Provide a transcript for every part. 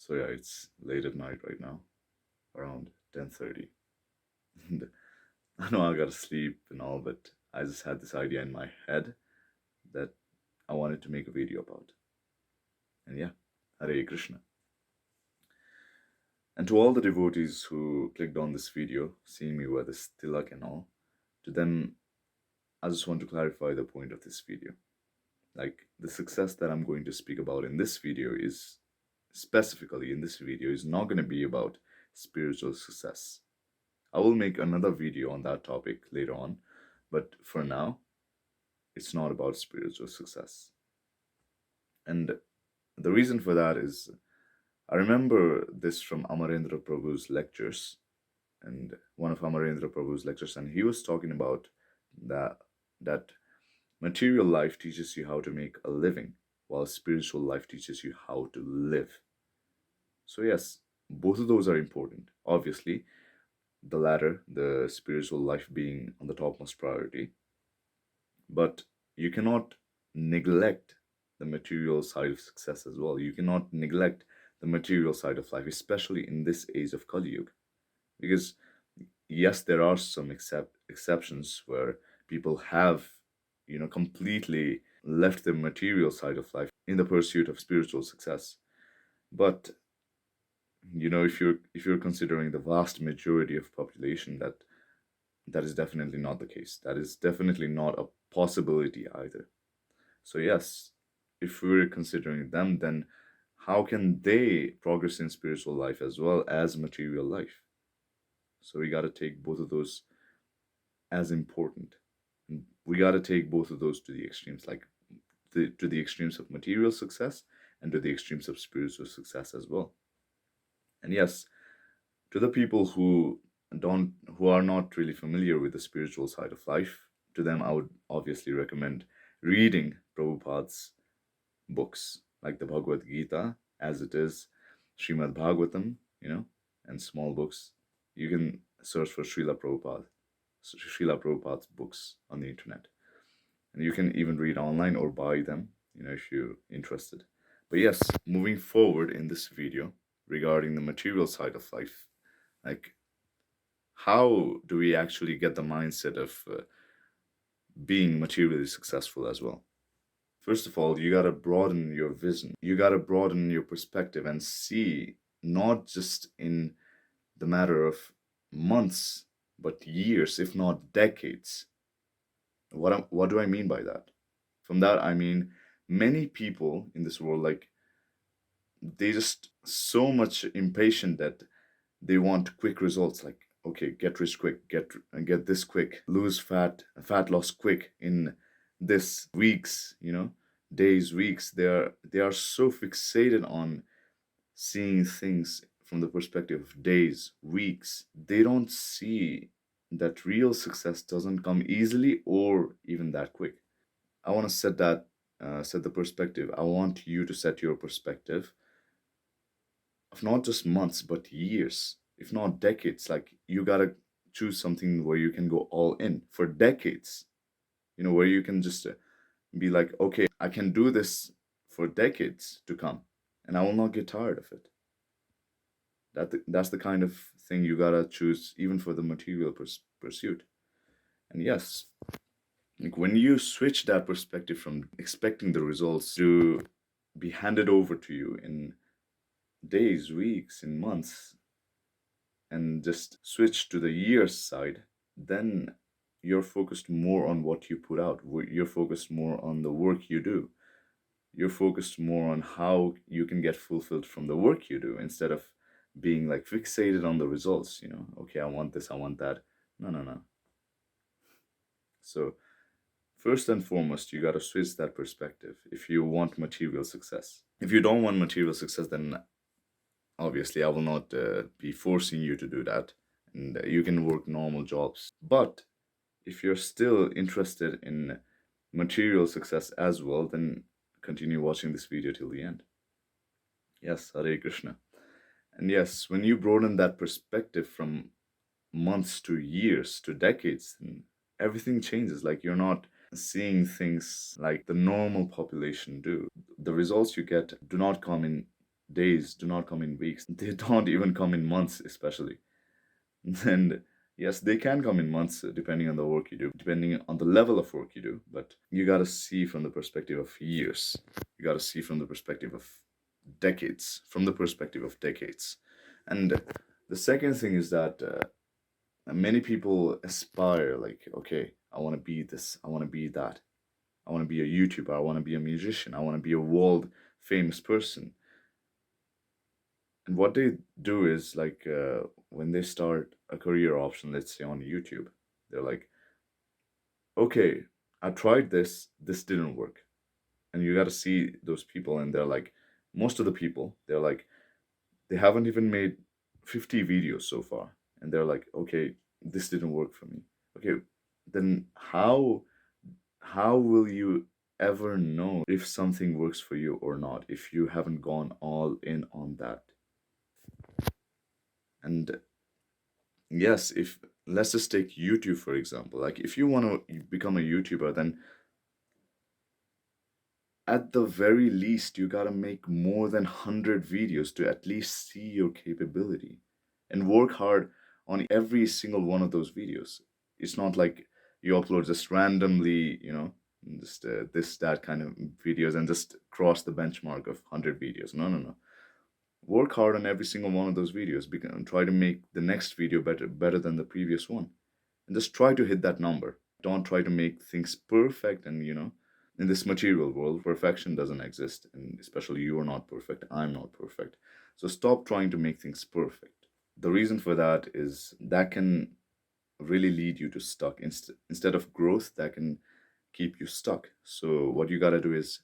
So yeah, it's late at night right now, around 10:30. And I know I gotta sleep and all, but I just had this idea in my head that I wanted to make a video about. And yeah, Hare Krishna. And to all the devotees who clicked on this video, seeing me wear this tilak and all, to them, I just want to clarify the point of this video. Like, the success that I'm going to speak about in this video is, specifically in this video, is not going to be about spiritual success. I will make another video on that topic later on, but for now, it's not about spiritual success. And the reason for that is I remember this from Amarendra Prabhu's lectures, and one of Amarendra Prabhu's lectures, and he was talking about that material life teaches you how to make a living, while spiritual life teaches you how to live. So yes, both of those are important. Obviously, the latter, the spiritual life being on the topmost priority, but you cannot neglect the material side of success as well. You cannot neglect the material side of life, especially in this age of Kali Yuga. Because yes, there are some exceptions where people have, completely left the material side of life in the pursuit of spiritual success. But if you're considering the vast majority of population, that is definitely not the case. That is definitely not a possibility either. So yes, if we're considering them, then how can they progress in spiritual life as well as material life? So we got to take both of those as important. And we got to take both of those to the extremes, like to the extremes of material success and to the extremes of spiritual success as well. And yes, to the people who are not really familiar with the spiritual side of life, to them I would obviously recommend reading Prabhupada's books like the Bhagavad Gita as it is, Srimad Bhagavatam, and small books. You can search for Srila Prabhupada's books on the internet. And you can even read online or buy them, if you're interested. But yes, moving forward in this video regarding the material side of life, like, how do we actually get the mindset of being materially successful as well? First of all, you got to broaden your vision. You got to broaden your perspective and see not just in the matter of months, but years, if not decades. What do I mean by that? From that, I mean many people in this world, like, they just so much impatient that they want quick results, like, okay, get rich quick, get this quick, lose fat loss quick in this weeks, days, weeks. They are so fixated on seeing things from the perspective of days, weeks. They don't see that real success doesn't come easily or even that quick. I want to set the perspective. I want you to set your perspective of not just months but years, if not decades. Like, you gotta choose something where you can go all in for decades, where you can just be like, okay, I can do this for decades to come and I will not get tired of it. That's the kind of thing you gotta choose even for the material pursuit. And yes, like, when you switch that perspective from expecting the results to be handed over to you in days, weeks, in months, and just switch to the years side, then you're focused more on what you put out. You're focused more on the work you do. You're focused more on how you can get fulfilled from the work you do instead of being like fixated on the results. Okay, I want this, I want that. No, no, no. So, first and foremost, you got to switch that perspective if you want material success. If you don't want material success, then obviously I will not be forcing you to do that, and you can work normal jobs. But if you're still interested in material success as well, then continue watching this video till the end. Yes, Hare Krishna. And yes, when you broaden that perspective from months to years to decades, then everything changes. Like, you're not seeing things like the normal population do. The results you get do not come in days, do not come in weeks. They don't even come in months, especially. And yes, they can come in months depending on the work you do, depending on the level of work you do. But you got to see from the perspective of years. You got to see from the perspective of decades, from the perspective of decades. And the second thing is that many people aspire, like, okay, I want to be this, I want to be that. I want to be a YouTuber, I want to be a musician, I want to be a world famous person. And what they do is like when they start a career option, let's say on YouTube, they're like, okay, I tried this didn't work. And you got to see those people, and they're like, most of the people, they're like, they haven't even made 50 videos so far. And they're like, okay, this didn't work for me. Okay, then how will you ever know if something works for you or not if you haven't gone all in on that? And yes, if let's just take YouTube for example. Like if you want to become a YouTuber, then at the very least you got to make more than 100 videos to at least see your capability and work hard on every single one of those videos. It's not like you upload just randomly, just this that kind of videos and just cross the benchmark of 100 videos. No, no, no. Work hard on every single one of those videos and try to make the next video better than the previous one, and just try to hit that number. Don't try to make things perfect. And in this material world, perfection doesn't exist, and especially you are not perfect, I'm not perfect. So stop trying to make things perfect. The reason for that is that can really lead you to stuck. Instead of growth, that can keep you stuck. So what you got to do is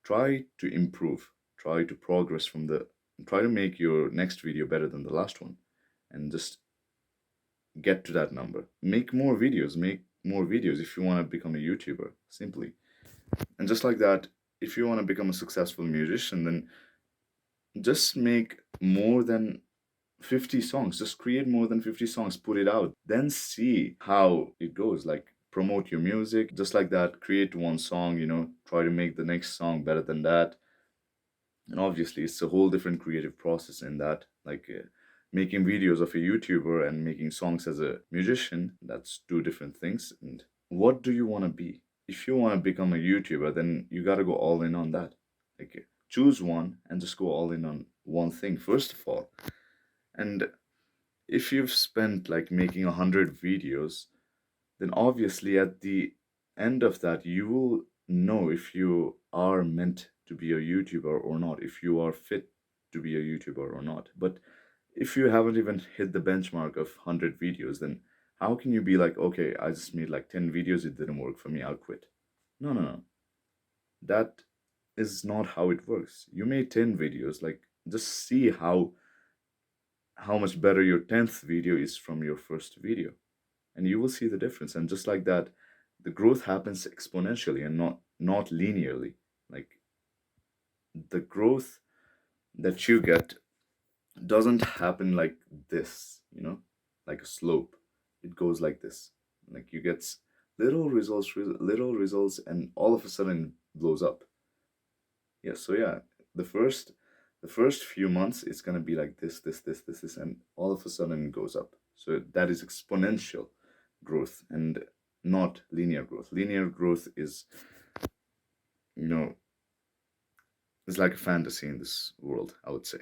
try to improve, try to progress from the try to make your next video better than the last one, and just get to that number. Make more videos, if you want to become a YouTuber, simply. And just like that, if you want to become a successful musician, then just make more than 50 songs. Just create more than 50 songs, put it out, then see how it goes. Like, promote your music, just like that. Create one song, try to make the next song better than that. And obviously, it's a whole different creative process in that. Like, making videos of a YouTuber and making songs as a musician, that's two different things. And what do you want to be? If you want to become a YouTuber, then you got to go all in on that. Like, choose one and just go all in on one thing, first of all. And if you've spent like making 100 videos, then obviously at the end of that, you will know if you are meant to be a YouTuber or not, if you are fit to be a YouTuber or not. But if you haven't even hit the benchmark of 100 videos, then how can you be like, okay, I just made like 10 videos, it didn't work for me, I'll quit? No, no, no. That is not how it works. You made 10 videos, like, just see how much better your 10th video is from your first video, and you will see the difference. And just like that, the growth happens exponentially and not linearly. Like, the growth that you get doesn't happen like this, like a slope. It goes like this. Like, you get little results, and all of a sudden it blows up. Yeah, so yeah, the first few months it's gonna be like this, and all of a sudden it goes up. So that is exponential growth and not linear growth. Linear growth is, you know, is like a fantasy in this world, I would say.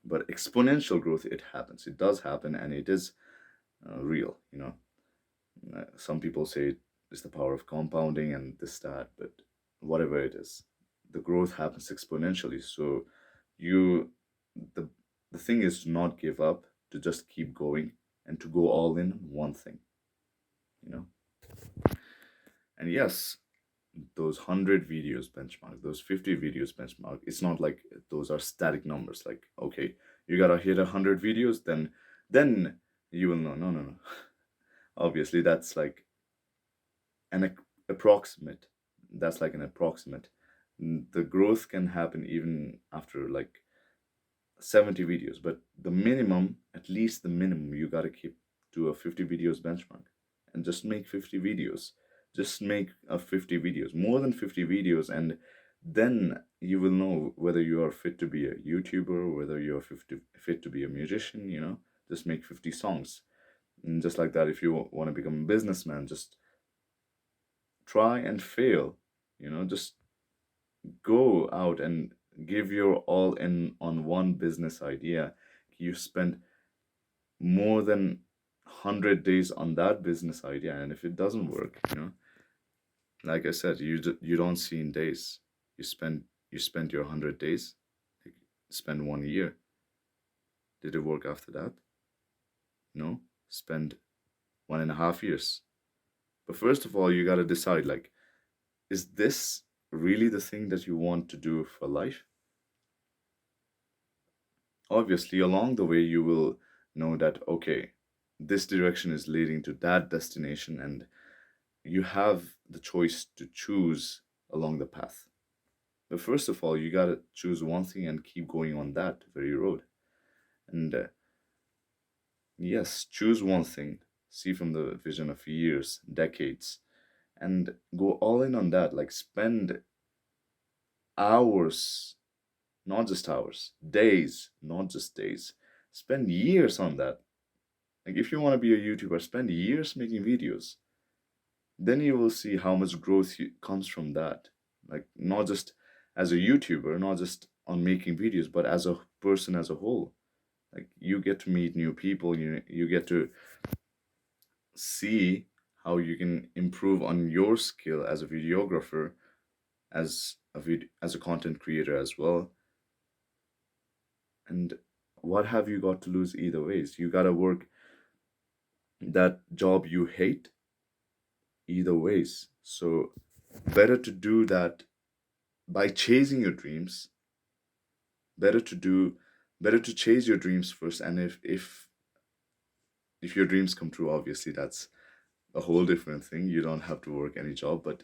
But exponential growth, it happens. It does happen, and it is real. Some people say it's the power of compounding and this that, but whatever it is, the growth happens exponentially. So you the the thing is to not give up, to just keep going, and to go all in on one thing, you know and yes, those 100 videos benchmark, those 50 videos benchmark, it's not like those are static numbers. Like, okay, you gotta hit 100 videos, then you will know. No, no, no. Obviously, that's like an approximate. That's like an approximate. The growth can happen even after like 70 videos, but the minimum, at least the minimum, you gotta keep to a 50 videos benchmark, and just make 50 videos. Just make a 50 videos, more than 50 videos, and then you will know whether you are fit to be a YouTuber, whether you are fit to be a musician, just make 50 songs. And just like that, if you want to become a businessman, just try and fail, just go out and give your all in on one business idea. You spend more than 100 days on that business idea, and if it doesn't work, like I said, you don't see in days. You spend your 100 days, like, spend 1 year. Did it work after that? No. Spend 1.5 years. But first of all, you got to decide, like, is this really the thing that you want to do for life? Obviously, along the way, you will know that, okay, this direction is leading to that destination, and you have the choice to choose along the path. But first of all, you got to choose one thing and keep going on that very road. And yes, choose one thing, see from the vision of years, decades, and go all in on that. Like, spend hours, not just hours, days, not just days. Spend years on that. Like, if you want to be a YouTuber, spend years making videos. Then you will see how much growth comes from that. Like, not just as a YouTuber, not just on making videos, but as a person as a whole. Like, you get to meet new people, you get to see how you can improve on your skill as a videographer, as a content creator as well. And what have you got to lose either ways? You got to work that job you hate either ways. So better to do that by chasing your dreams. Better to do better to chase your dreams first, and if your dreams come true, obviously that's a whole different thing. You don't have to work any job, but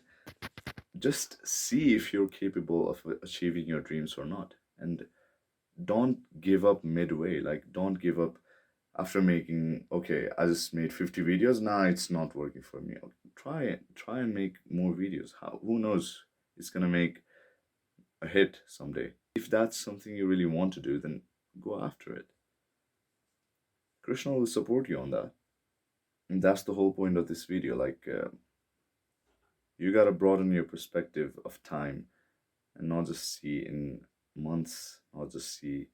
just see if you're capable of achieving your dreams or not. And don't give up midway. Like, don't give up after making, okay, I just made 50 videos, now it's not working for me. Try and make more videos. Who knows, it's gonna make a hit someday. If that's something you really want to do, then go after it. Krishna will support you on that. And that's the whole point of this video. Like, you gotta broaden your perspective of time and not just see in months, not just see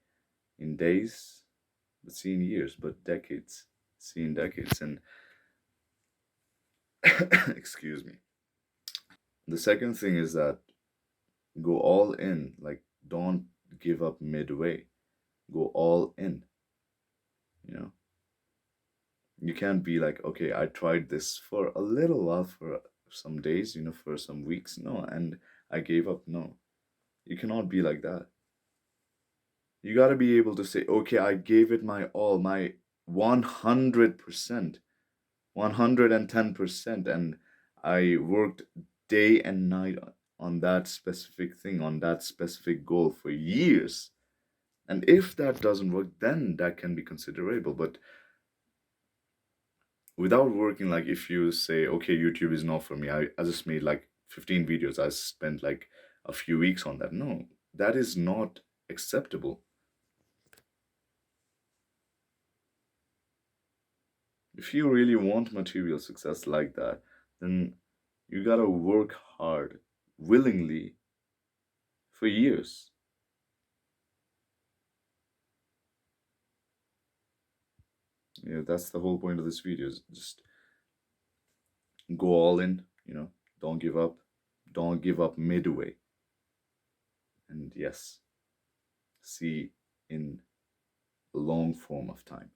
in days, but see in years, but decades. See in decades. And excuse me. The second thing is that go all in. Like, don't give up midway. Go all in. You know, you can't be like, okay, I tried this for a little while, for some days, for some weeks, no, and I gave up. No, you cannot be like that. You got to be able to say, okay, I gave it my all, my 100%, 110%, and I worked day and night on that specific thing, on that specific goal for years. And if that doesn't work, then that can be considerable. But without working, like, if you say, okay, YouTube is not for me, I just made like 15 videos, I spent like a few weeks on that. No, that is not acceptable. If you really want material success like that, then you gotta work hard, willingly, for years. That's the whole point of this video, is just go all in, don't give up. Don't give up midway. And yes, see in a long form of time.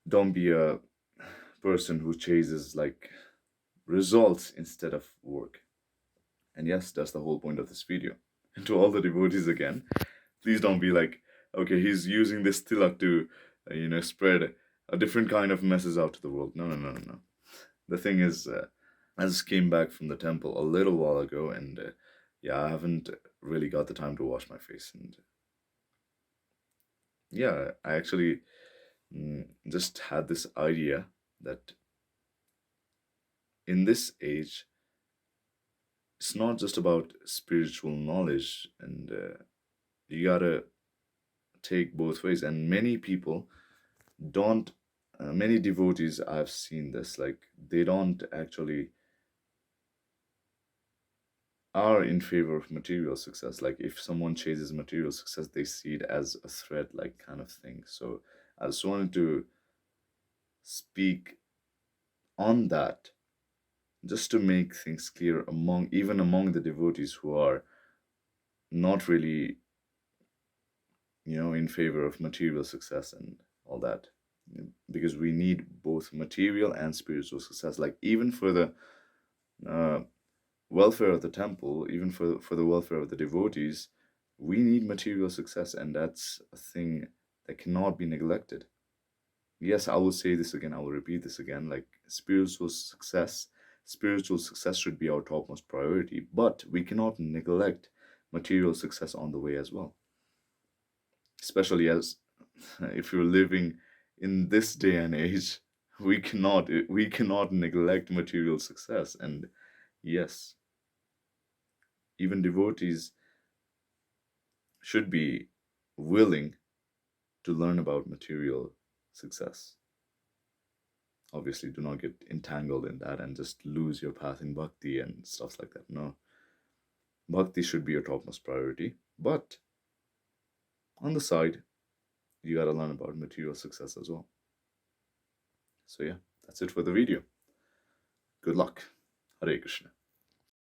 Don't be a person who chases like results instead of work. And yes, that's the whole point of this video. And to all the devotees again, please don't be like, okay, he's using this tilak to, spread a different kind of message out to the world. No, no, no, no, no. The thing is, I just came back from the temple a little while ago, and yeah, I haven't really got the time to wash my face. And yeah, I actually just had this idea that in this age, it's not just about spiritual knowledge, and you gotta take both ways. And many people don't, many devotees, I've seen this, like they don't actually are in favor of material success. Like if someone chases material success, they see it as a threat, like kind of thing. So I just wanted to speak on that, just to make things clear among, even among the devotees who are not really, in favor of material success and all that. Because we need both material and spiritual success. Like even for the uh, welfare of the temple, even for the welfare of the devotees, we need material success, and that's a thing that cannot be neglected. Yes, I will say this again, I will repeat this again, like spiritual success should be our topmost priority, but we cannot neglect material success on the way as well. Especially as if you're living in this day and age, we cannot neglect material success. And yes, even devotees should be willing to learn about material success. Obviously, do not get entangled in that and just lose your path in bhakti and stuff like that. No, bhakti should be your topmost priority, but on the side, you gotta learn about material success as well. So yeah, that's it for the video. Good luck. Hare Krishna.